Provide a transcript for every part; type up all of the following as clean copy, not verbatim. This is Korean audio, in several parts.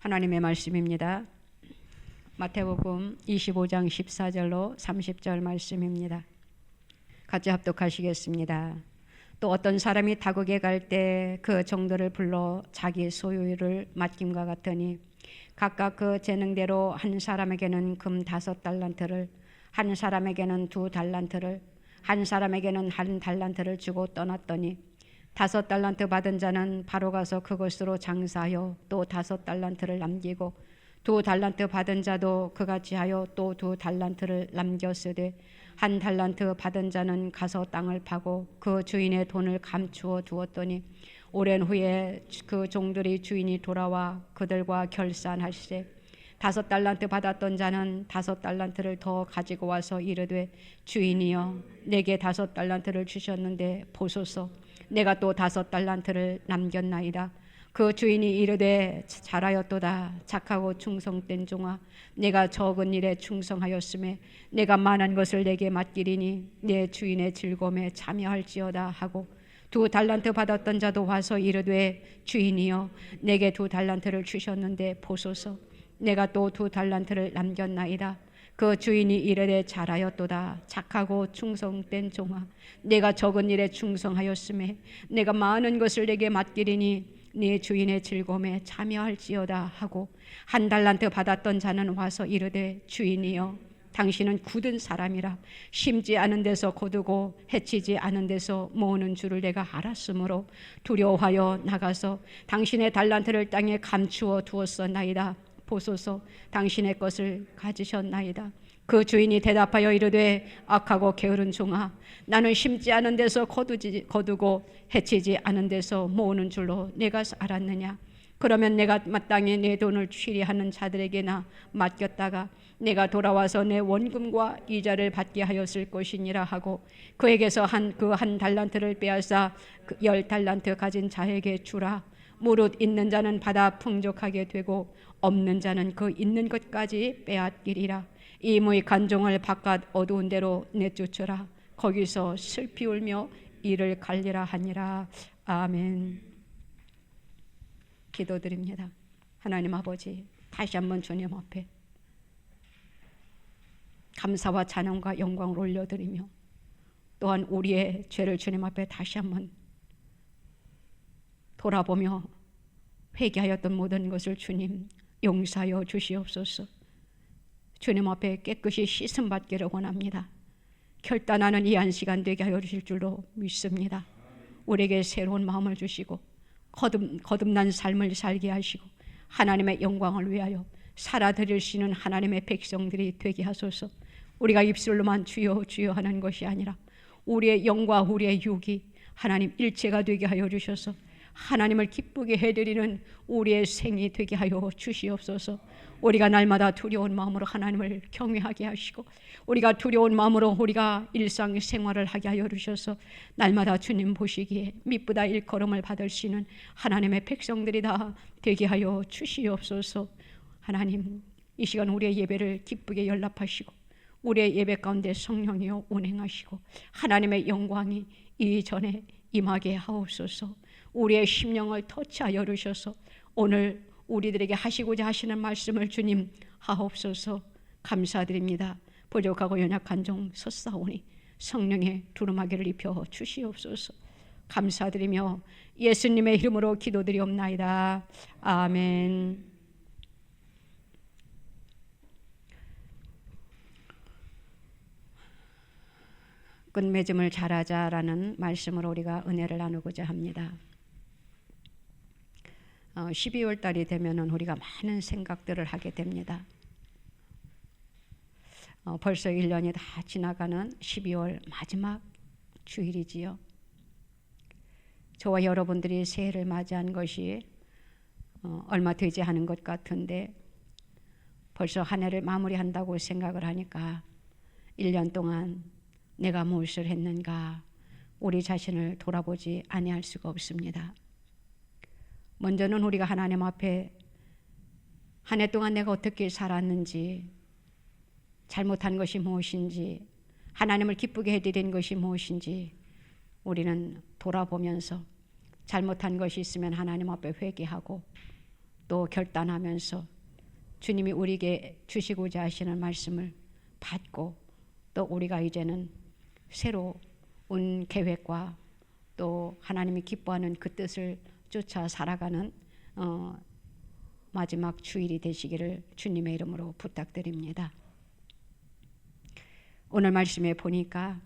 하나님의 말씀입니다. 마태복음 25장 14절로 30절 말씀입니다. 같이 합독하시겠습니다. 또 어떤 사람이 다국에 갈 때 그 종들을 불러 자기 소유를 맡김과 같으니 각각 그 재능대로 한 사람에게는 금 5달란트를, 한 사람에게는 2달란트를, 한 사람에게는 1달란트를 주고 떠났더니 5달란트 받은 자는 바로 가서 그것으로 장사하여 또 5달란트를 남기고 2달란트 받은 자도 그같이 하여 또 2달란트를 남겼으되 1달란트 받은 자는 가서 땅을 파고 그 주인의 돈을 감추어 두었더니 오랜 후에 그 종들이 주인이 돌아와 그들과 결산할세 5달란트 받았던 자는 5달란트를 더 가지고 와서 이르되 주인이여 내게 5달란트를 주셨는데 보소서 내가 또 5달란트를 남겼나이다. 그 주인이 이르되 잘하였도다 착하고 충성된 종아 내가 적은 일에 충성하였음에 내가 많은 것을 내게 맡기리니 내 주인의 즐거움에 참여할지어다 하고 2달란트 받았던 자도 와서 이르되 주인이여 내게 2달란트를 주셨는데 보소서 내가 또 2달란트를 남겼나이다. 그 주인이 이르되 잘하였도다 착하고 충성된 종아 내가 적은 일에 충성하였음에 내가 많은 것을 내게 맡기리니 네 주인의 즐거움에 참여할지어다 하고 1달란트 받았던 자는 와서 이르되 주인이여 당신은 굳은 사람이라 심지 않은 데서 거두고 해치지 않은 데서 모으는 줄을 내가 알았으므로 두려워하여 나가서 당신의 달란트를 땅에 감추어 두었었나이다. 보소서 당신의 것을 가지셨나이다. 그 주인이 대답하여 이르되 악하고 게으른 종아 나는 심지 않은 데서 거두고 해치지 않은 데서 모으는 줄로 내가 알았느냐. 그러면 내가 마땅히 내 돈을 취리하는 자들에게나 맡겼다가 내가 돌아와서 내 원금과 이자를 받게 하였을 것이니라 하고 그에게서 한 달란트를 빼앗아 10달란트 가진 자에게 주라. 무릇 있는 자는 받아 풍족하게 되고 없는 자는 그 있는 것까지 빼앗기리라. 이 무익한 종을 바깥 어두운 데로 내쫓으라. 거기서 슬피 울며 이를 갈리라 하니라. 아멘. 기도드립니다. 하나님 아버지 다시 한번 주님 앞에 감사와 찬양과 영광을 올려드리며 또한 우리의 죄를 주님 앞에 다시 한번 돌아보며 회개하였던 모든 것을 주님 용서하여 주시옵소서. 주님 앞에 깨끗이 씻음 받기를 원합니다. 결단하는 이 한 시간 되게 하여 주실 줄로 믿습니다. 우리에게 새로운 마음을 주시고 거듭난 삶을 살게 하시고 하나님의 영광을 위하여 살아드릴 수 있는 하나님의 백성들이 되게 하소서. 우리가 입술로만 주여 주여 하는 것이 아니라 우리의 영과 우리의 육이 하나님 일체가 되게 하여 주셔서 하나님을 기쁘게 해드리는 우리의 생이 되게 하여 주시옵소서. 우리가 날마다 두려운 마음으로 하나님을 경외하게 하시고 우리가 두려운 마음으로 우리가 일상생활을 하게 하여 주셔서 날마다 주님 보시기에 미쁘다 일컬음을 받을 수 있는 하나님의 백성들이 다 되게 하여 주시옵소서. 하나님 이 시간 우리의 예배를 기쁘게 연락하시고 우리의 예배 가운데 성령이여 운행하시고 하나님의 영광이 이전에 임하게 하옵소서. 우리의 심령을 터치하여 주셔서 오늘 우리들에게 하시고자 하시는 말씀을 주님 하옵소서. 감사드립니다. 부족하고 연약한 종 섰사오니 성령의 두루마기를 입혀 주시옵소서. 감사드리며 예수님의 이름으로 기도드리옵나이다. 아멘. 끝맺음을 잘하자라는 말씀으로 우리가 은혜를 나누고자 합니다. 12월 달이 되면은 우리가 많은 생각들을 하게 됩니다. 벌써 1년이 다 지나가는 12월 마지막 주일이지요. 저와 여러분들이 새해를 맞이한 것이 얼마 되지 않은 것 같은데 벌써 한 해를 마무리한다고 생각을 하니까 1년 동안 내가 무엇을 했는가 우리 자신을 돌아보지 아니할 수가 없습니다. 먼저는 우리가 하나님 앞에 한 해 동안 내가 어떻게 살았는지, 잘못한 것이 무엇인지, 하나님을 기쁘게 해드린 것이 무엇인지 우리는 돌아보면서 잘못한 것이 있으면 하나님 앞에 회개하고 또 결단하면서 주님이 우리에게 주시고자 하시는 말씀을 받고 또 우리가 이제는 새로운 계획과 또 하나님이 기뻐하는 그 뜻을 쫓아 살아가는 마지막 주일이 되시기를 주님의 이름으로 부탁드립니다. 오늘 말씀에 보니까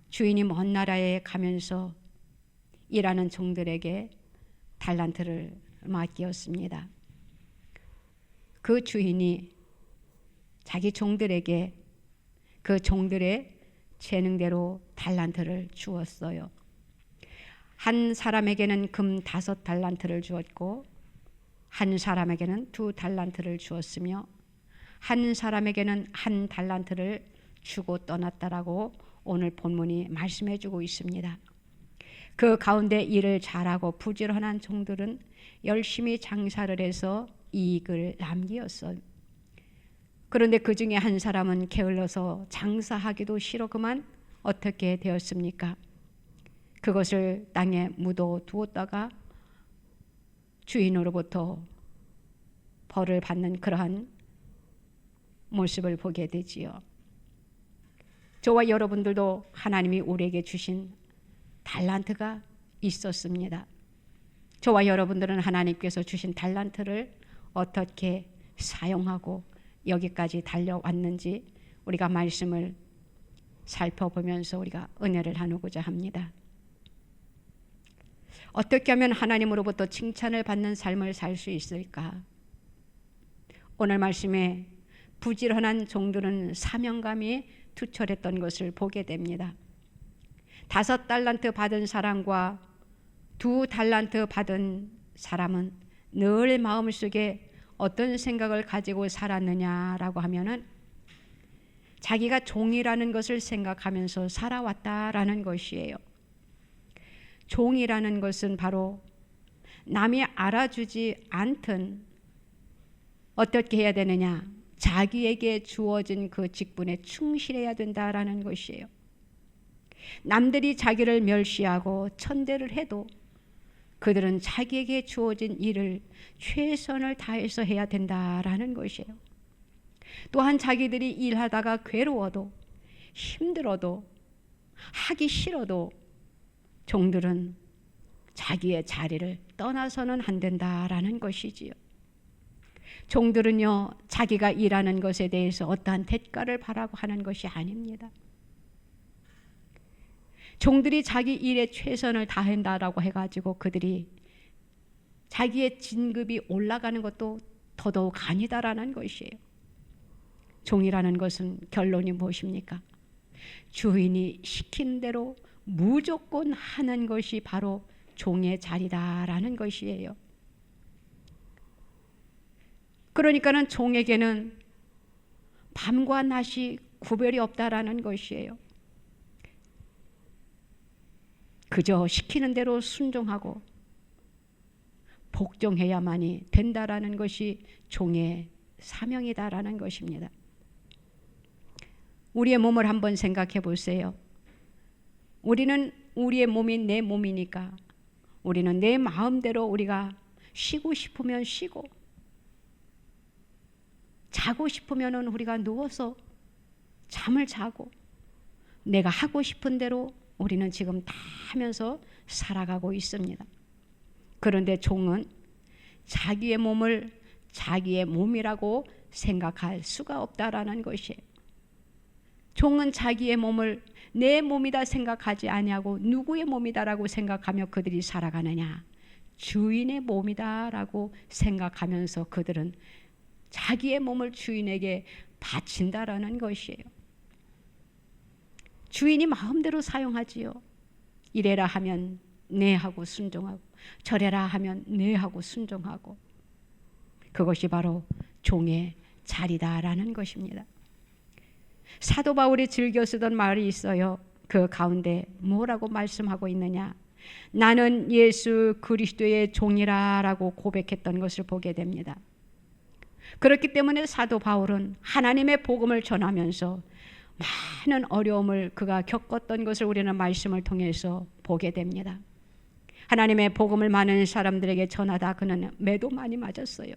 주인이 먼 나라에 가면서 일하는 종들에게 달란트를 맡겼습니다. 그 주인이 자기 종들에게 그 종들의 재능대로 달란트를 주었어요. 한 사람에게는 금 5달란트를 주었고 한 사람에게는 2달란트를 주었으며 한 사람에게는 1달란트를 주고 떠났다라고 오늘 본문이 말씀해 주고 있습니다. 그 가운데 일을 잘하고 부지런한 종들은 열심히 장사를 해서 이익을 남기었어요. 그런데 그 중에 한 사람은 게을러서 장사하기도 싫어 그만 어떻게 되었습니까? 그것을 땅에 묻어 두었다가 주인으로부터 벌을 받는 그러한 모습을 보게 되지요. 저와 여러분들도 하나님이 우리에게 주신 달란트가 있었습니다. 저와 여러분들은 하나님께서 주신 달란트를 어떻게 사용하고 여기까지 달려왔는지 우리가 말씀을 살펴보면서 우리가 은혜를 나누고자 합니다. 어떻게 하면 하나님으로부터 칭찬을 받는 삶을 살 수 있을까? 오늘 말씀에 부지런한 종들은 사명감이 투철했던 것을 보게 됩니다. 5달란트 받은 사람과 2달란트 받은 사람은 늘 마음속에 어떤 생각을 가지고 살았느냐라고 하면은 자기가 종이라는 것을 생각하면서 살아왔다라는 것이에요. 종이라는 것은 바로 남이 알아주지 않든 어떻게 해야 되느냐? 자기에게 주어진 그 직분에 충실해야 된다라는 것이에요. 남들이 자기를 멸시하고 천대를 해도 그들은 자기에게 주어진 일을 최선을 다해서 해야 된다라는 것이에요. 또한 자기들이 일하다가 괴로워도 힘들어도 하기 싫어도 종들은 자기의 자리를 떠나서는 안 된다라는 것이지요. 종들은요, 자기가 일하는 것에 대해서 어떠한 대가를 바라고 하는 것이 아닙니다. 종들이 자기 일에 최선을 다한다라고 해가지고 그들이 자기의 진급이 올라가는 것도 더더욱 아니다라는 것이에요. 종이라는 것은 결론이 무엇입니까? 주인이 시킨 대로 무조건 하는 것이 바로 종의 자리다라는 것이에요. 그러니까는 종에게는 밤과 낮이 구별이 없다라는 것이에요. 그저 시키는 대로 순종하고 복종해야만이 된다라는 것이 종의 사명이다라는 것입니다. 우리의 몸을 한번 생각해 보세요. 우리는 우리의 몸이 내 몸이니까 우리는 내 마음대로 우리가 쉬고 싶으면 쉬고 자고 싶으면 우리가 누워서 잠을 자고 내가 하고 싶은 대로 우리는 지금 다 하면서 살아가고 있습니다. 그런데 종은 자기의 몸을 자기의 몸이라고 생각할 수가 없다라는 것이에요. 종은 자기의 몸을 내 몸이다 생각하지 아니하고 누구의 몸이다라고 생각하며 그들이 살아가느냐? 주인의 몸이다라고 생각하면서 그들은 자기의 몸을 주인에게 바친다라는 것이에요. 주인이 마음대로 사용하지요. 이래라 하면 네 하고 순종하고 저래라 하면 네 하고 순종하고 그것이 바로 종의 자리다라는 것입니다. 사도 바울이 즐겨 쓰던 말이 있어요. 그 가운데 뭐라고 말씀하고 있느냐? 나는 예수 그리스도의 종이라라고 고백했던 것을 보게 됩니다. 그렇기 때문에 사도 바울은 하나님의 복음을 전하면서 많은 어려움을 그가 겪었던 것을 우리는 말씀을 통해서 보게 됩니다. 하나님의 복음을 많은 사람들에게 전하다 그는 매도 많이 맞았어요.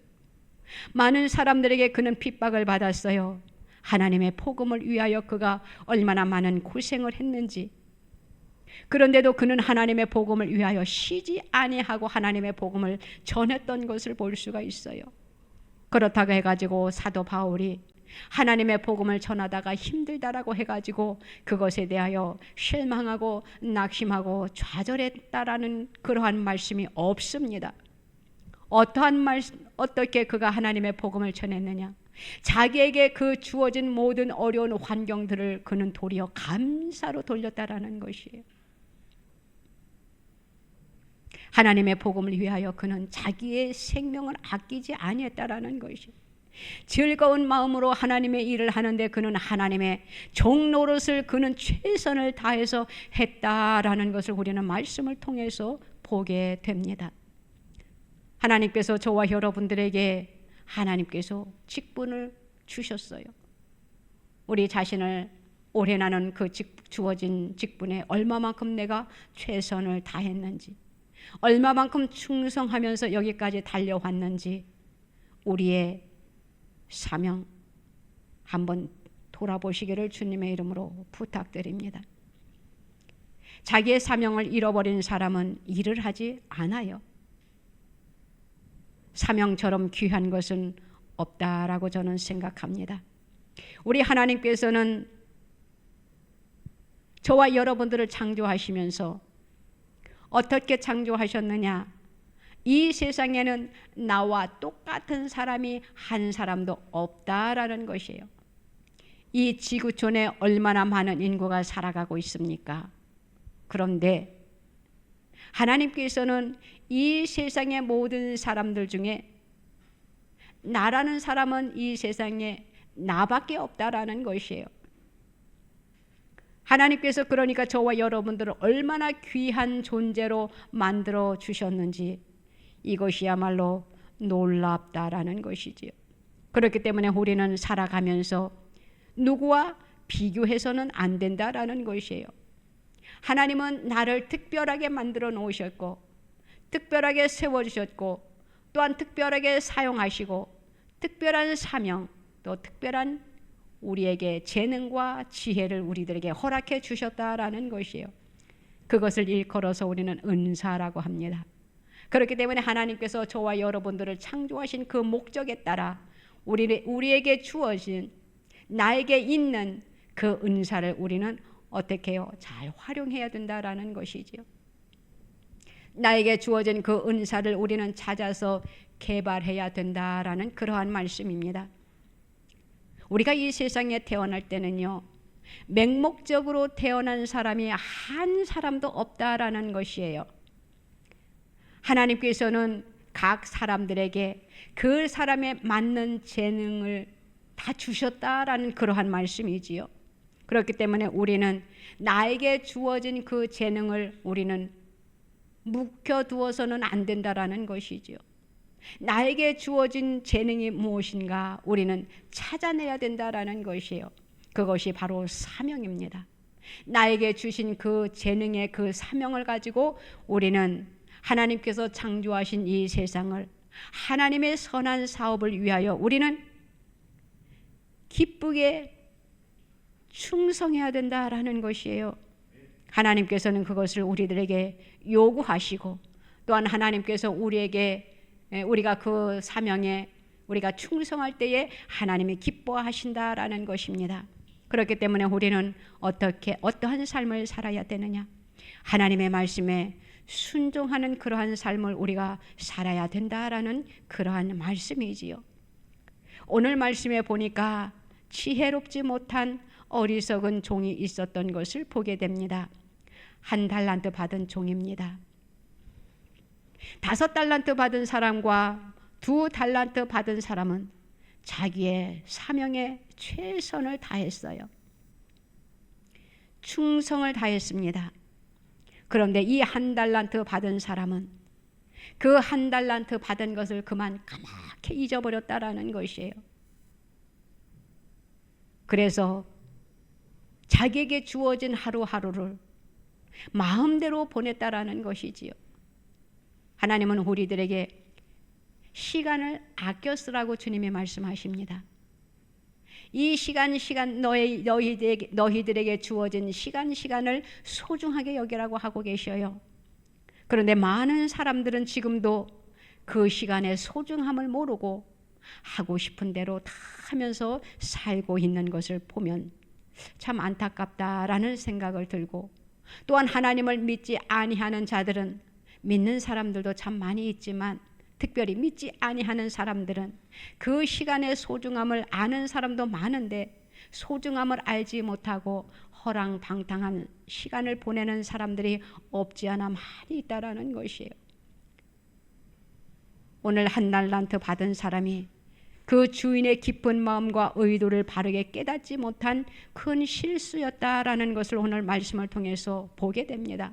많은 사람들에게 그는 핍박을 받았어요. 하나님의 복음을 위하여 그가 얼마나 많은 고생을 했는지. 그런데도 그는 하나님의 복음을 위하여 쉬지 아니하고 하나님의 복음을 전했던 것을 볼 수가 있어요. 그렇다고 해가지고 사도 바울이 하나님의 복음을 전하다가 힘들다라고 해가지고 그것에 대하여 실망하고 낙심하고 좌절했다라는 그러한 말씀이 없습니다. 어떻게 그가 하나님의 복음을 전했느냐? 자기에게 그 주어진 모든 어려운 환경들을 그는 도리어 감사로 돌렸다라는 것이에요. 하나님의 복음을 위하여 그는 자기의 생명을 아끼지 아니했다라는 것이에요. 즐거운 마음으로 하나님의 일을 하는데 그는 하나님의 종노릇을 그는 최선을 다해서 했다라는 것을 우리는 말씀을 통해서 보게 됩니다. 하나님께서 저와 여러분들에게 하나님께서 직분을 주셨어요. 우리 자신을 오래 나는 그 주어진 직분에 얼마만큼 내가 최선을 다했는지, 얼마만큼 충성하면서 여기까지 달려왔는지 우리의 사명 한번 돌아보시기를 주님의 이름으로 부탁드립니다. 자기의 사명을 잃어버린 사람은 일을 하지 않아요. 사명처럼 귀한 것은 없다라고 저는 생각합니다. 우리 하나님께서는 저와 여러분들을 창조하시면서 어떻게 창조하셨느냐? 이 세상에는 나와 똑같은 사람이 한 사람도 없다라는 것이에요. 이 지구촌에 얼마나 많은 인구가 살아가고 있습니까? 그런데 하나님께서는 이 세상의 모든 사람들 중에 나라는 사람은 이 세상에 나밖에 없다라는 것이에요. 하나님께서 그러니까 저와 여러분들을 얼마나 귀한 존재로 만들어 주셨는지 이것이야말로 놀랍다라는 것이지요. 그렇기 때문에 우리는 살아가면서 누구와 비교해서는 안 된다라는 것이에요. 하나님은 나를 특별하게 만들어 놓으셨고 특별하게 세워주셨고 또한 특별하게 사용하시고 특별한 사명 또 특별한 우리에게 재능과 지혜를 우리들에게 허락해 주셨다라는 것이에요. 그것을 일컬어서 우리는 은사라고 합니다. 그렇기 때문에 하나님께서 저와 여러분들을 창조하신 그 목적에 따라 우리에게 주어진 나에게 있는 그 은사를 우리는 어떻게 해요? 잘 활용해야 된다라는 것이지요. 나에게 주어진 그 은사를 우리는 찾아서 개발해야 된다라는 그러한 말씀입니다. 우리가 이 세상에 태어날 때는요, 맹목적으로 태어난 사람이 한 사람도 없다라는 것이에요. 하나님께서는 각 사람들에게 그 사람에 맞는 재능을 다 주셨다라는 그러한 말씀이지요. 그렇기 때문에 우리는 나에게 주어진 그 재능을 우리는 묵혀두어서는 안 된다라는 것이지요. 나에게 주어진 재능이 무엇인가 우리는 찾아내야 된다라는 것이에요. 그것이 바로 사명입니다. 나에게 주신 그 재능의 그 사명을 가지고 우리는 하나님께서 창조하신 이 세상을 하나님의 선한 사업을 위하여 우리는 기쁘게 충성해야 된다라는 것이에요. 하나님께서는 그것을 우리들에게 요구하시고 또한 하나님께서 우리가 그 사명에 우리가 충성할 때에 하나님이 기뻐하신다라는 것입니다. 그렇기 때문에 우리는 어떠한 삶을 살아야 되느냐? 하나님의 말씀에 순종하는 그러한 삶을 우리가 살아야 된다라는 그러한 말씀이지요. 오늘 말씀에 보니까 지혜롭지 못한 어리석은 종이 있었던 것을 보게 됩니다. 1달란트 받은 종입니다. 5달란트 받은 사람과 2달란트 받은 사람은 자기의 사명에 최선을 다했어요. 충성을 다했습니다. 그런데 이 1달란트 받은 사람은 그 1달란트 받은 것을 그만 까맣게 잊어버렸다라는 것이에요. 그래서 자기에게 주어진 하루하루를 마음대로 보냈다라는 것이지요. 하나님은 우리들에게 시간을 아껴 쓰라고 주님이 말씀하십니다. 이 시간 너희들에게 주어진 시간을 소중하게 여기라고 하고 계셔요. 그런데 많은 사람들은 지금도 그 시간의 소중함을 모르고 하고 싶은 대로 다 하면서 살고 있는 것을 보면 참 안타깝다라는 생각을 들고, 또한 하나님을 믿지 아니하는 자들은, 믿는 사람들도 참 많이 있지만 특별히 믿지 아니하는 사람들은 그 시간의 소중함을 아는 사람도 많은데 소중함을 알지 못하고 허랑방탕한 시간을 보내는 사람들이 없지 않아 많이 있다라는 것이에요. 오늘 한 달란트 받은 사람이 그 주인의 깊은 마음과 의도를 바르게 깨닫지 못한 큰 실수였다라는 것을 오늘 말씀을 통해서 보게 됩니다.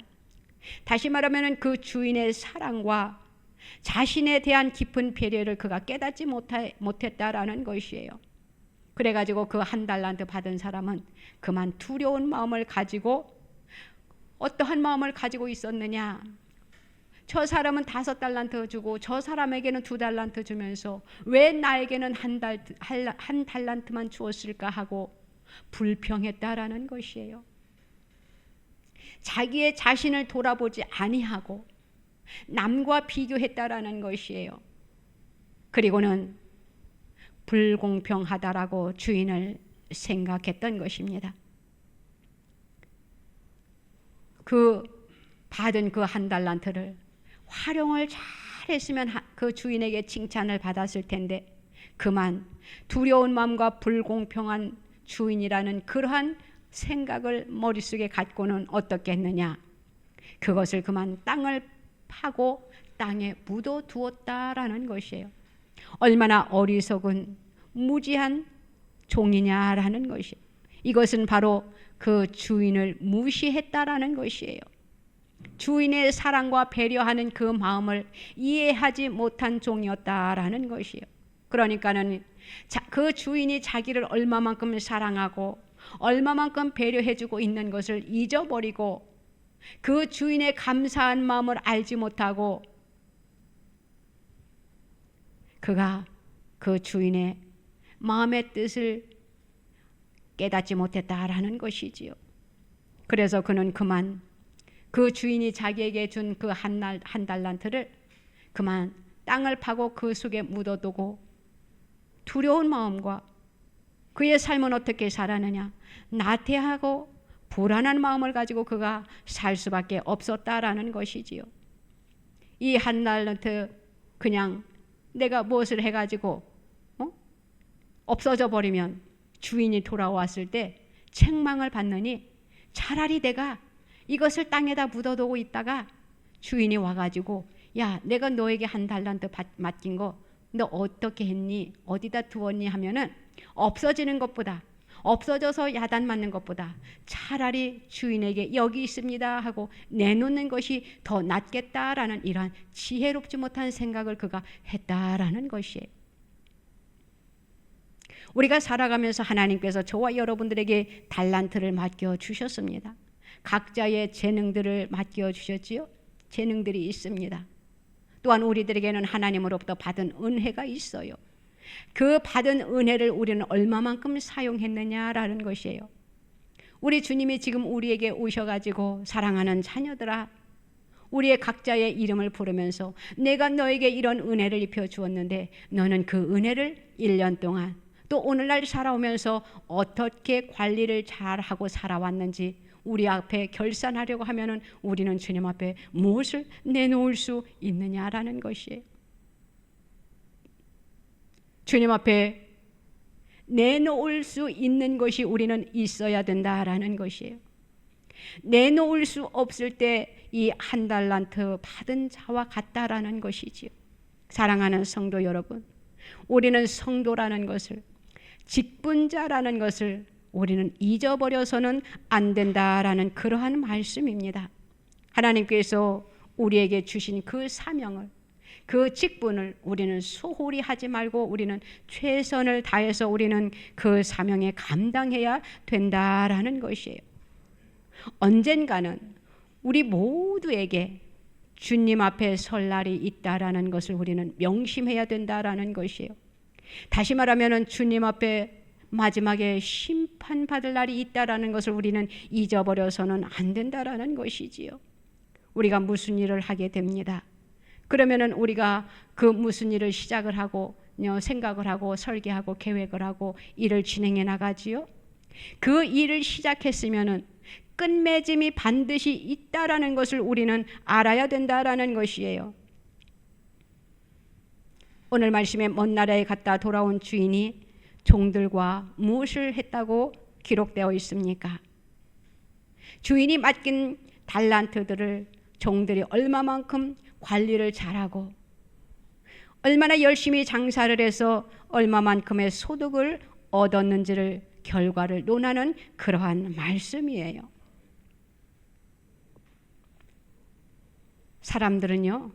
다시 말하면 그 주인의 사랑과 자신에 대한 깊은 배려를 그가 깨닫지 못했다라는 것이에요. 그래가지고 그 한 달란트 받은 사람은 그만 두려운 마음을 가지고, 어떠한 마음을 가지고 있었느냐, 저 사람은 5달란트 주고 저 사람에게는 2달란트 주면서 왜 나에게는 한 달란트만 주었을까 하고 불평했다라는 것이에요. 자기의 자신을 돌아보지 아니하고 남과 비교했다라는 것이에요. 그리고는 불공평하다라고 주인을 생각했던 것입니다. 그 받은 그 한 달란트를 활용을 잘했으면 그 주인에게 칭찬을 받았을 텐데 그만 두려운 마음과 불공평한 주인이라는 그러한 생각을 머릿속에 갖고는 어떻게 했느냐, 그것을 그만 땅을 파고 땅에 묻어두었다라는 것이에요. 얼마나 어리석은 무지한 종이냐라는 것이에요. 이것은 바로 그 주인을 무시했다라는 것이에요. 주인의 사랑과 배려하는 그 마음을 이해하지 못한 종이었다라는 것이에요. 그러니까는 그 주인이 자기를 얼마만큼 사랑하고 얼마만큼 배려해주고 있는 것을 잊어버리고 그 주인의 감사한 마음을 알지 못하고 그가 그 주인의 마음의 뜻을 깨닫지 못했다라는 것이지요. 그래서 그는 그만 그 주인이 자기에게 준 그 한 달란트를 그만 땅을 파고 그 속에 묻어두고 두려운 마음과 그의 삶은 어떻게 살았느냐, 나태하고 불안한 마음을 가지고 그가 살 수밖에 없었다라는 것이지요. 이 한 달란트 그냥 내가 무엇을 해가지고 없어져 버리면 주인이 돌아왔을 때 책망을 받느니 차라리 내가 이것을 땅에다 묻어두고 있다가 주인이 와가지고 야, 내가 너에게 한 달란트 맡긴 거 너 어떻게 했니? 어디다 두었니? 하면은 없어지는 것보다, 없어져서 야단 맞는 것보다 차라리 주인에게 여기 있습니다 하고 내놓는 것이 더 낫겠다라는 이러한 지혜롭지 못한 생각을 그가 했다라는 것이에요. 우리가 살아가면서 하나님께서 저와 여러분들에게 달란트를 맡겨 주셨습니다. 각자의 재능들을 맡겨 주셨지요. 재능들이 있습니다. 또한 우리들에게는 하나님으로부터 받은 은혜가 있어요. 그 받은 은혜를 우리는 얼마만큼 사용했느냐라는 것이에요. 우리 주님이 지금 우리에게 오셔가지고 사랑하는 자녀들아, 우리의 각자의 이름을 부르면서 내가 너에게 이런 은혜를 입혀 주었는데 너는 그 은혜를 1년 동안 또 오늘날 살아오면서 어떻게 관리를 잘하고 살아왔는지 우리 앞에 결산하려고 하면은 우리는 주님 앞에 무엇을 내놓을 수 있느냐라는 것이에요. 주님 앞에 내놓을 수 있는 것이 우리는 있어야 된다라는 것이에요. 내놓을 수 없을 때 이 한 달란트 받은 자와 같다라는 것이지요. 사랑하는 성도 여러분, 우리는 성도라는 것을, 직분자라는 것을 우리는 잊어버려서는 안 된다라는 그러한 말씀입니다. 하나님께서 우리에게 주신 그 사명을, 그 직분을 우리는 소홀히 하지 말고 우리는 최선을 다해서 우리는 그 사명에 감당해야 된다라는 것이에요. 언젠가는 우리 모두에게 주님 앞에 설 날이 있다라는 것을 우리는 명심해야 된다라는 것이에요. 다시 말하면 주님 앞에 마지막에 심판받을 날이 있다라는 것을 우리는 잊어버려서는 안 된다라는 것이지요. 우리가 무슨 일을 하게 됩니다. 그러면은 우리가 그 무슨 일을 시작을 하고 생각을 하고 설계하고 계획을 하고 일을 진행해 나가지요. 그 일을 시작했으면은 끝맺음이 반드시 있다라는 것을 우리는 알아야 된다라는 것이에요. 오늘 말씀에 먼 나라에 갔다 돌아온 주인이 종들과 무엇을 했다고 기록되어 있습니까? 주인이 맡긴 달란트들을 종들이 얼마만큼 관리를 잘하고 얼마나 열심히 장사를 해서 얼마만큼의 소득을 얻었는지를 결과를 논하는 그러한 말씀이에요. 사람들은요,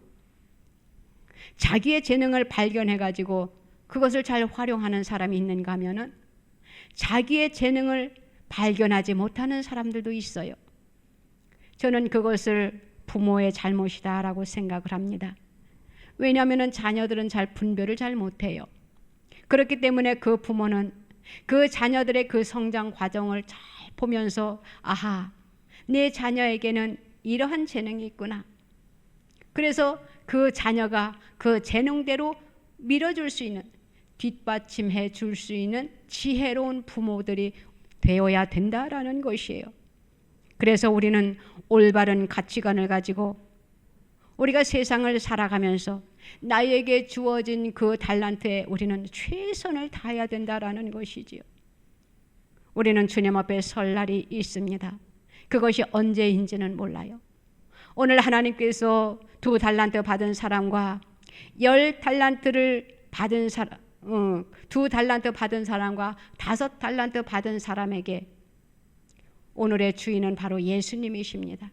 자기의 재능을 발견해가지고 그것을 잘 활용하는 사람이 있는가 하면은 자기의 재능을 발견하지 못하는 사람들도 있어요. 저는 그것을 부모의 잘못이다라고 생각을 합니다. 왜냐하면 자녀들은 잘 분별을 잘 못해요. 그렇기 때문에 그 부모는 그 자녀들의 그 성장 과정을 잘 보면서 아하, 내 자녀에게는 이러한 재능이 있구나. 그래서 그 자녀가 그 재능대로 밀어줄 수 있는, 뒷받침해 줄 수 있는 지혜로운 부모들이 되어야 된다라는 것이에요. 그래서 우리는 올바른 가치관을 가지고 우리가 세상을 살아가면서 나에게 주어진 그 달란트에 우리는 최선을 다해야 된다라는 것이지요. 우리는 주님 앞에 설 날이 있습니다. 그것이 언제인지는 몰라요. 오늘 하나님께서 2달란트 받은 사람과 10달란트를 받은 사람, 2달란트 받은 사람과 5달란트 받은 사람에게 오늘의 주인은 바로 예수님이십니다.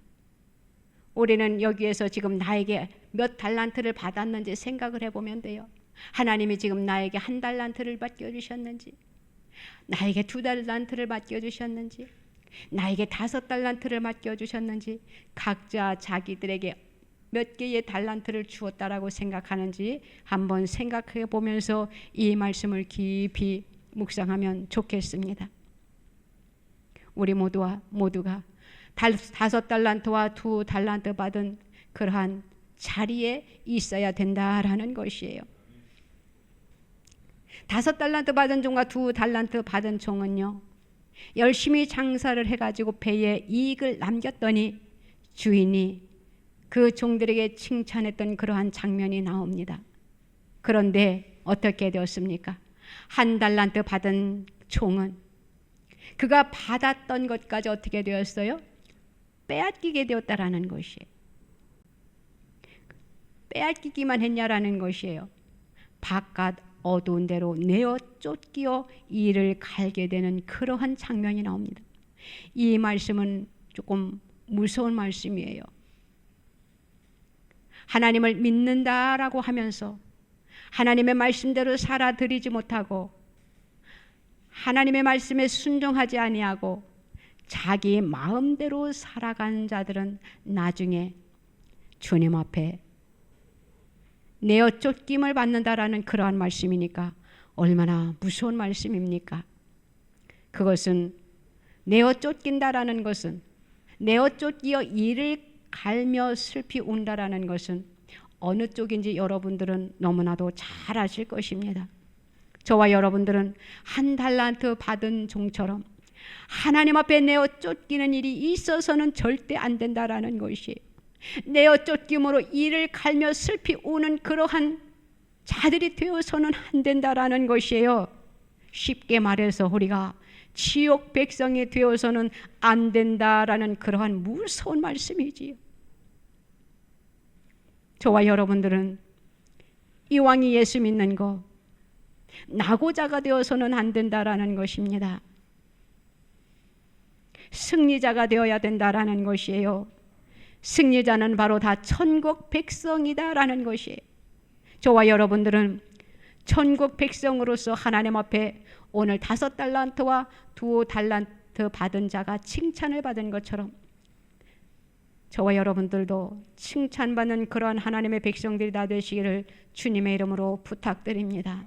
우리는 여기에서 지금 나에게 몇 달란트를 받았는지 생각을 해보면 돼요. 하나님이 지금 나에게 1달란트를 맡겨주셨는지, 나에게 2달란트를 맡겨주셨는지, 나에게 5달란트를 맡겨주셨는지, 각자 자기들에게 몇 개의 달란트를 주었다라고 생각하는지 한번 생각해 보면서 이 말씀을 깊이 묵상하면 좋겠습니다. 우리 모두가 5달란트와 2달란트 받은 그러한 자리에 있어야 된다라는 것이에요. 5달란트 받은 종과 2달란트 받은 종은요, 열심히 장사를 해가지고 배에 이익을 남겼더니 주인이 그 종들에게 칭찬했던 그러한 장면이 나옵니다. 그런데 어떻게 되었습니까? 1달란트 받은 종은 그가 받았던 것까지 어떻게 되었어요? 빼앗기게 되었다라는 것이에요. 빼앗기기만 했냐라는 것이에요. 바깥 어두운 데로 내어 쫓기어 이를 갈게 되는 그러한 장면이 나옵니다. 이 말씀은 조금 무서운 말씀이에요. 하나님을 믿는다라고 하면서 하나님의 말씀대로 살아드리지 못하고 하나님의 말씀에 순종하지 아니하고 자기 마음대로 살아간 자들은 나중에 주님 앞에 내어 쫓김을 받는다라는 그러한 말씀이니까 얼마나 무서운 말씀입니까? 그것은 내어 쫓긴다라는 것은, 내어 쫓기어 이를 갈며 슬피 운다라는 것은 어느 쪽인지 여러분들은 너무나도 잘 아실 것입니다. 저와 여러분들은 1달란트 받은 종처럼 하나님 앞에 내어 쫓기는 일이 있어서는 절대 안 된다라는 것이에요. 내어 쫓김으로 이를 갈며 슬피 우는 그러한 자들이 되어서는 안 된다라는 것이에요. 쉽게 말해서 우리가 지옥 백성이 되어서는 안 된다라는 그러한 무서운 말씀이지요. 저와 여러분들은 이왕이 예수 믿는 거 낙오자가 되어서는 안 된다라는 것입니다. 승리자가 되어야 된다라는 것이에요. 승리자는 바로 다 천국 백성이다라는 것이에요. 저와 여러분들은 천국 백성으로서 하나님 앞에 오늘 5달란트와 2달란트 받은 자가 칭찬을 받은 것처럼 저와 여러분들도 칭찬받는 그러한 하나님의 백성들이 다 되시기를 주님의 이름으로 부탁드립니다.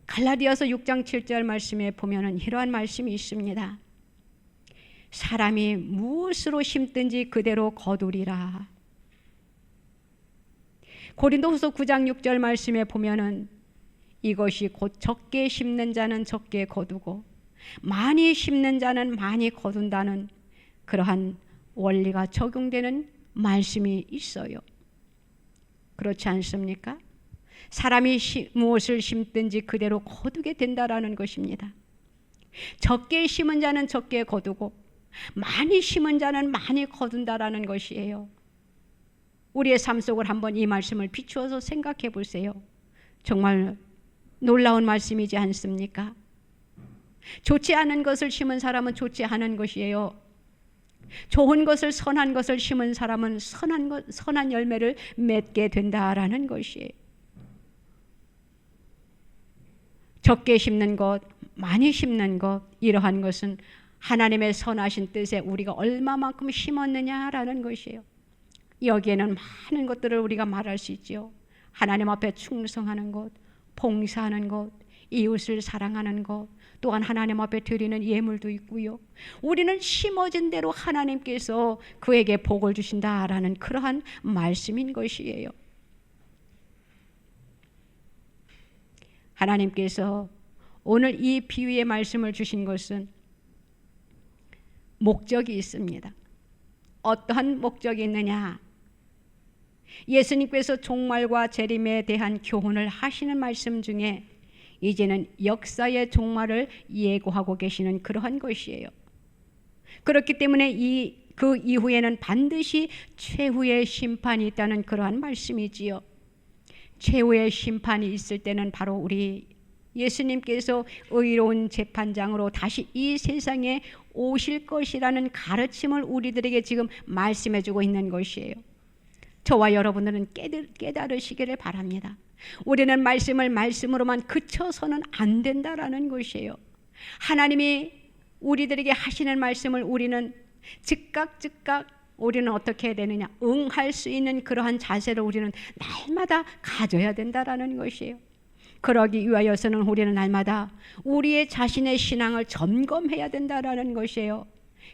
갈라디아서 6장 7절 말씀에 보면은 이러한 말씀이 있습니다. 사람이 무엇으로 심든지 그대로 거두리라. 고린도후서 9장 6절 말씀에 보면은 이것이 곧 적게 심는 자는 적게 거두고 많이 심는 자는 많이 거둔다는 그러한 원리가 적용되는 말씀이 있어요. 그렇지 않습니까? 사람이 무엇을 심든지 그대로 거두게 된다라는 것입니다. 적게 심은 자는 적게 거두고 많이 심은 자는 많이 거둔다라는 것이에요. 우리의 삶 속을 한번 이 말씀을 비추어서 생각해 보세요. 정말 놀라운 말씀이지 않습니까? 좋지 않은 것을 심은 사람은 좋지 않은 것이에요. 좋은 것을 선한 것을 심은 사람은 선한 열매를 맺게 된다라는 것이에요. 적게 심는 것, 많이 심는 것, 이러한 것은 하나님의 선하신 뜻에 우리가 얼마만큼 심었느냐라는 것이에요. 여기에는 많은 것들을 우리가 말할 수 있죠. 하나님 앞에 충성하는 것, 봉사하는 것, 이웃을 사랑하는 것, 또한 하나님 앞에 드리는 예물도 있고요. 우리는 심어진 대로 하나님께서 그에게 복을 주신다라는 그러한 말씀인 것이에요. 하나님께서 오늘 이 비유의 말씀을 주신 것은 목적이 있습니다. 어떠한 목적이 있느냐? 예수님께서 종말과 재림에 대한 교훈을 하시는 말씀 중에 이제는 역사의 종말을 예고하고 계시는 그러한 것이에요. 그렇기 때문에 그 이후에는 반드시 최후의 심판이 있다는 그러한 말씀이지요. 최후의 심판이 있을 때는 바로 우리 예수님께서 의로운 재판장으로 다시 이 세상에 오실 것이라는 가르침을 우리들에게 지금 말씀해 주고 있는 것이에요. 저와 여러분들은 깨달으시기를 바랍니다. 우리는 말씀을 말씀으로만 그쳐서는 안 된다라는 것이에요. 하나님이 우리들에게 하시는 말씀을 우리는 즉각 우리는 어떻게 해야 되느냐? 응할 수 있는 그러한 자세를 우리는 날마다 가져야 된다라는 것이에요. 그러기 위하여서는 우리는 날마다 우리의 자신의 신앙을 점검해야 된다라는 것이에요.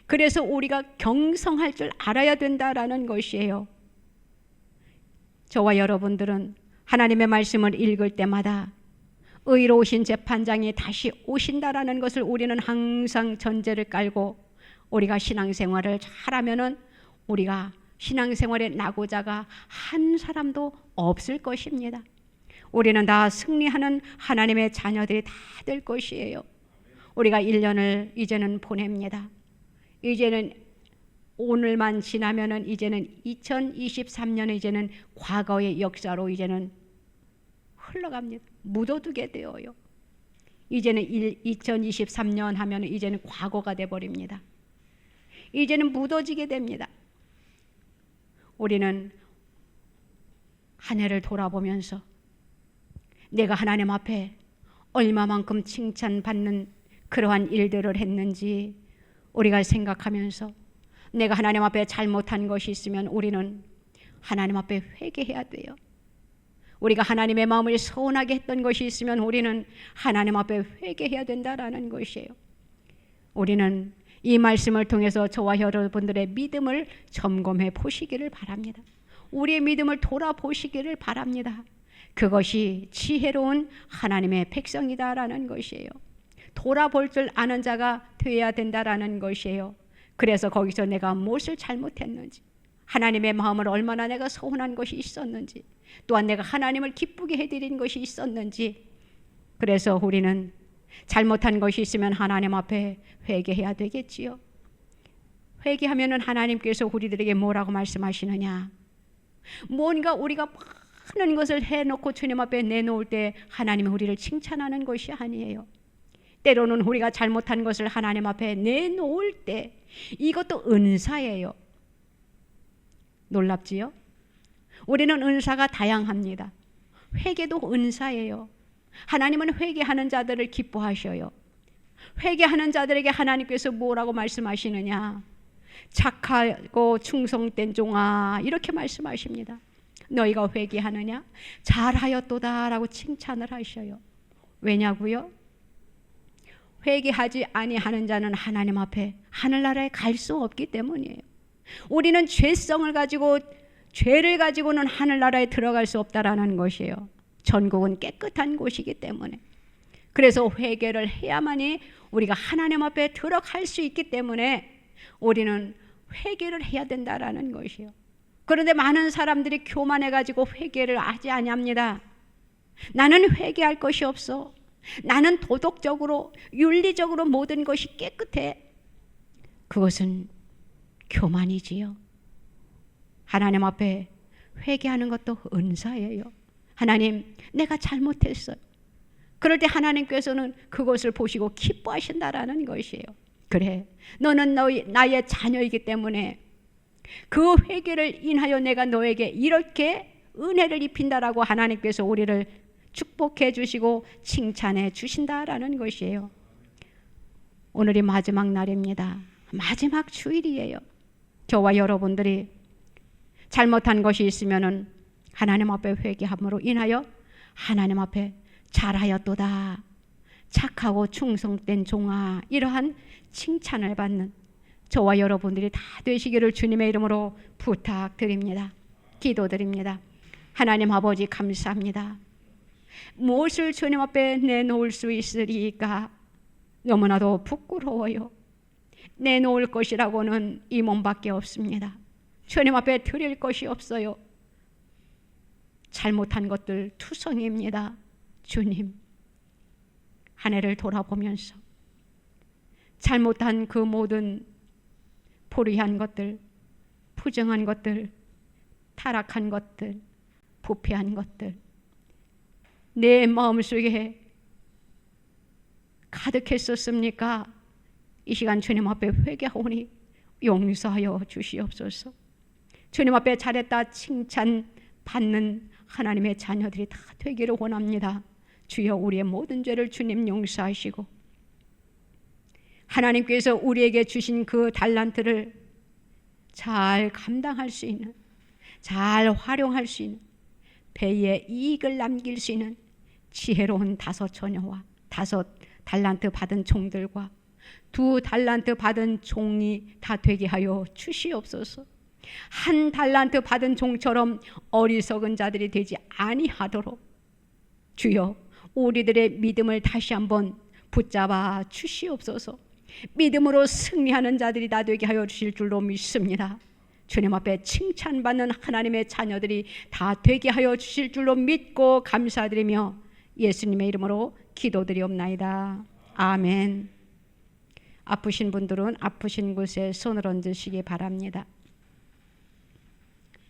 그래서 우리가 경성할 줄 알아야 된다라는 것이에요. 저와 여러분들은 하나님의 말씀을 읽을 때마다 의로우신 재판장이 다시 오신다라는 것을 우리는 항상 전제를 깔고 우리가 신앙생활을 잘하면은 우리가 신앙생활의 낙오자가 한 사람도 없을 것입니다. 우리는 다 승리하는 하나님의 자녀들이 다 될 것이에요. 우리가 1년을 이제는 보냅니다. 이제는 오늘만 지나면은 이제는 2023년은 이제는 과거의 역사로 이제는 흘러갑니다. 묻어두게 되어요. 이제는 2023년 하면 이제는 과거가 돼버립니다. 이제는 묻어지게 됩니다. 우리는 한 해를 돌아보면서 내가 하나님 앞에 얼마만큼 칭찬받는 그러한 일들을 했는지 우리가 생각하면서 내가 하나님 앞에 잘못한 것이 있으면 우리는 하나님 앞에 회개해야 돼요. 우리가 하나님의 마음을 서운하게 했던 것이 있으면 우리는 하나님 앞에 회개해야 된다라는 것이에요. 우리는 이 말씀을 통해서 저와 여러분들의 믿음을 점검해 보시기를 바랍니다. 우리의 믿음을 돌아보시기를 바랍니다. 그것이 지혜로운 하나님의 백성이다라는 것이에요. 돌아볼 줄 아는 자가 되어야 된다라는 것이에요. 그래서 거기서 내가 무엇을 잘못했는지, 하나님의 마음을 얼마나 내가 서운한 것이 있었는지, 또한 내가 하나님을 기쁘게 해드린 것이 있었는지, 그래서 우리는 잘못한 것이 있으면 하나님 앞에 회개해야 되겠지요. 회개하면은 하나님께서 우리들에게 뭐라고 말씀하시느냐? 뭔가 우리가 많은 것을 해놓고 주님 앞에 내놓을 때 하나님이 우리를 칭찬하는 것이 아니에요. 때로는 우리가 잘못한 것을 하나님 앞에 내놓을 때 이것도 은사예요. 놀랍지요? 우리는 은사가 다양합니다. 회개도 은사예요. 하나님은 회개하는 자들을 기뻐하셔요. 회개하는 자들에게 하나님께서 뭐라고 말씀하시느냐? 착하고 충성된 종아, 이렇게 말씀하십니다. 너희가 회개하느냐? 잘하였도다 라고 칭찬을 하셔요. 왜냐고요? 회개하지 아니하는 자는 하나님 앞에 하늘나라에 갈 수 없기 때문이에요. 우리는 죄성을 가지고, 죄를 가지고는 하늘나라에 들어갈 수 없다라는 것이에요. 전국은 깨끗한 곳이기 때문에. 그래서 회개를 해야만이 우리가 하나님 앞에 들어갈 수 있기 때문에 우리는 회개를 해야 된다라는 것이에요. 그런데 많은 사람들이 교만해가지고 회개를 하지 아니합니다. 나는 회개할 것이 없어. 나는 도덕적으로, 윤리적으로 모든 것이 깨끗해. 그것은 교만이지요. 하나님 앞에 회개하는 것도 은사예요. 하나님, 내가 잘못했어요. 그럴 때 하나님께서는 그것을 보시고 기뻐하신다라는 것이에요. 그래, 너는 나의 자녀이기 때문에 그 회개를 인하여 내가 너에게 이렇게 은혜를 입힌다라고 하나님께서 우리를 축복해 주시고 칭찬해 주신다라는 것이에요. 오늘이 마지막 날입니다. 마지막 주일이에요. 저와 여러분들이 잘못한 것이 있으면은 하나님 앞에 회개함으로 인하여 하나님 앞에 잘하였도다, 착하고 충성된 종아, 이러한 칭찬을 받는 저와 여러분들이 다 되시기를 주님의 이름으로 부탁드립니다. 기도드립니다. 하나님 아버지, 감사합니다. 무엇을 주님 앞에 내놓을 수 있으리까? 너무나도 부끄러워요. 내놓을 것이라고는 이 몸밖에 없습니다. 주님 앞에 드릴 것이 없어요. 잘못한 것들 투성입니다. 주님, 한 해를 돌아보면서 잘못한 그 모든 불의한 것들, 부정한 것들, 타락한 것들, 부패한 것들, 내 마음속에 가득했었습니까? 이 시간 주님 앞에 회개하오니 용서하여 주시옵소서. 주님 앞에 잘했다 칭찬받는 하나님의 자녀들이 다 되기를 원합니다. 주여, 우리의 모든 죄를 주님 용서하시고 하나님께서 우리에게 주신 그 달란트를 잘 감당할 수 있는, 잘 활용할 수 있는, 배에 이익을 남길 수 있는 지혜로운 5 처녀와 5 달란트 받은 종들과 2 달란트 받은 종이 다 되게 하여 주시옵소서. 1 달란트 받은 종처럼 어리석은 자들이 되지 아니하도록 주여, 우리들의 믿음을 다시 한번 붙잡아 주시옵소서. 믿음으로 승리하는 자들이 다 되게 하여 주실 줄로 믿습니다. 주님 앞에 칭찬받는 하나님의 자녀들이 다 되게 하여 주실 줄로 믿고 감사드리며 예수님의 이름으로 기도드리옵나이다. 아멘. 아프신 분들은 아프신 곳에 손을 얹으시기 바랍니다.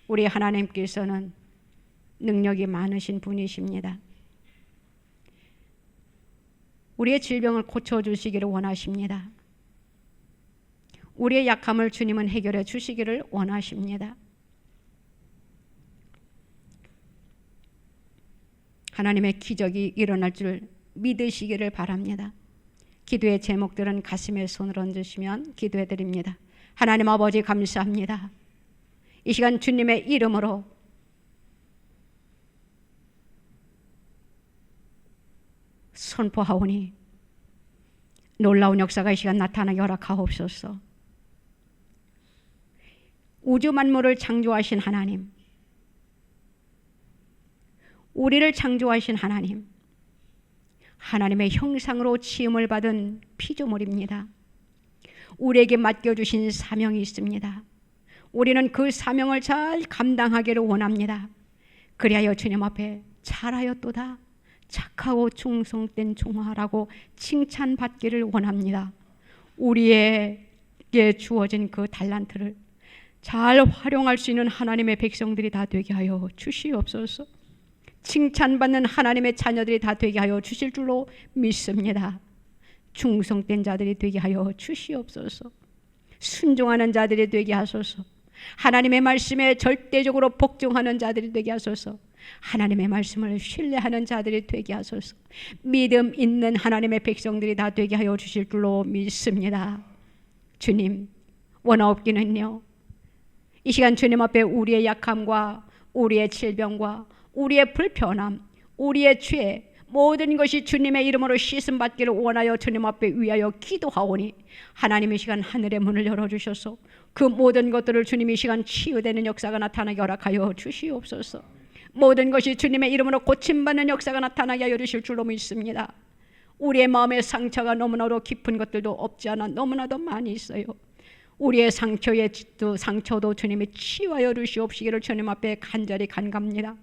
우리 하나님께서는 능력이 많으신 분이십니다. 우리의 질병을 고쳐주시기를 원하십니다. 우리의 약함을 주님은 해결해 주시기를 원하십니다. 하나님의 기적이 일어날 줄 믿으시기를 바랍니다. 기도의 제목들은 가슴에 손을 얹으시면 기도해 드립니다. 하나님 아버지, 감사합니다. 이 시간 주님의 이름으로 선포하오니 놀라운 역사가 이 시간 나타나게 허락하옵소서. 우주 만물을 창조하신 하나님, 우리를 창조하신 하나님, 하나님의 형상으로 지음을 받은 피조물입니다. 우리에게 맡겨주신 사명이 있습니다. 우리는 그 사명을 잘 감당하기를 원합니다. 그리하여 주님 앞에 잘하였도다, 착하고 충성된 종아라고 칭찬받기를 원합니다. 우리에게 주어진 그 달란트를 잘 활용할 수 있는 하나님의 백성들이 다 되게 하여 주시옵소서. 칭찬받는 하나님의 자녀들이 다 되게 하여 주실 줄로 믿습니다. 충성된 자들이 되게 하여 주시옵소서. 순종하는 자들이 되게 하소서. 하나님의 말씀에 절대적으로 복종하는 자들이 되게 하소서. 하나님의 말씀을 신뢰하는 자들이 되게 하소서. 믿음 있는 하나님의 백성들이 다 되게 하여 주실 줄로 믿습니다. 주님, 원하옵기는요, 이 시간 주님 앞에 우리의 약함과 우리의 질병과 우리의 불편함, 우리의 죄, 모든 것이 주님의 이름으로 씻음 받기를 원하여 주님 앞에 위하여 기도하오니 하나님 이 시간 하늘의 문을 열어주셔서 그 모든 것들을 주님 이 시간 치유되는 역사가 나타나게 허락하여 주시옵소서. 모든 것이 주님의 이름으로 고침받는 역사가 나타나게 하여 주실 줄로 믿습니다. 우리의 마음의 상처가 너무나도 깊은 것들도 없지 않아 너무나도 많이 있어요. 우리의 상처도 주님이 치유하여 주시옵시기를 주님 앞에 간절히 간갑니다.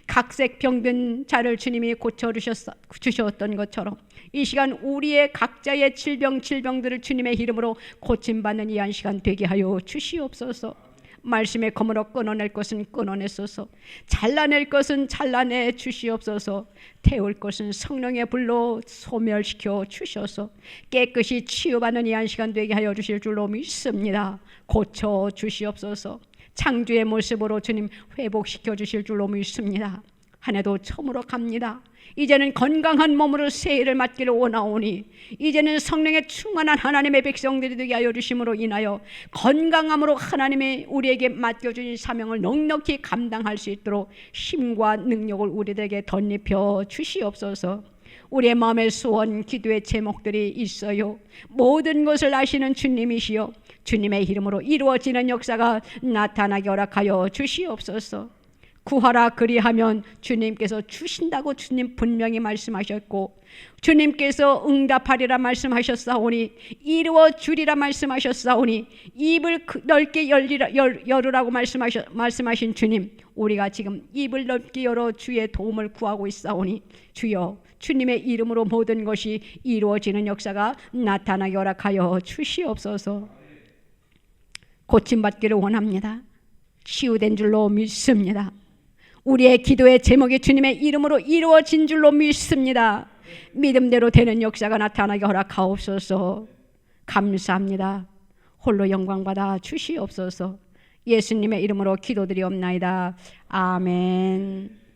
각색 병든 자를 주님이 고쳐주셨던 것처럼 이 시간 우리의 각자의 질병들을 주님의 이름으로 고침받는 이 한 시간 되게 하여 주시옵소서. 말씀의 검으로 끊어낼 것은 끊어내소서. 잘라낼 것은 잘라내 주시옵소서. 태울 것은 성령의 불로 소멸시켜 주셔서 깨끗이 치유받는 이 한 시간 되게 하여 주실 줄로 믿습니다. 고쳐 주시옵소서. 창조의 모습으로 주님 회복시켜 주실 줄로 믿습니다. 한 해도 처음으로 갑니다. 이제는 건강한 몸으로 새해를 맞기를 원하오니 이제는 성령의 충만한 하나님의 백성들이 되게 하여 주심으로 인하여 건강함으로 하나님이 우리에게 맡겨주신 사명을 넉넉히 감당할 수 있도록 힘과 능력을 우리들에게 덧입혀 주시옵소서. 우리의 마음의 소원, 기도의 제목들이 있어요. 모든 것을 아시는 주님이시여 주님의 이름으로 이루어지는 역사가 나타나게 허락하여 주시옵소서. 구하라 그리하면 주님께서 주신다고 주님 분명히 말씀하셨고 주님께서 응답하리라 말씀하셨사오니 이루어 주리라 말씀하셨사오니 입을 넓게 열으라고 말씀하신 주님, 우리가 지금 입을 넓게 열어 주의 도움을 구하고 있사오니 주여 주님의 이름으로 모든 것이 이루어지는 역사가 나타나게 허락하여 주시옵소서. 고침받기를 원합니다. 치유된 줄로 믿습니다. 우리의 기도의 제목이 주님의 이름으로 이루어진 줄로 믿습니다. 믿음대로 되는 역사가 나타나게 허락하옵소서. 감사합니다. 홀로 영광받아 주시옵소서. 예수님의 이름으로 기도드리옵나이다. 아멘.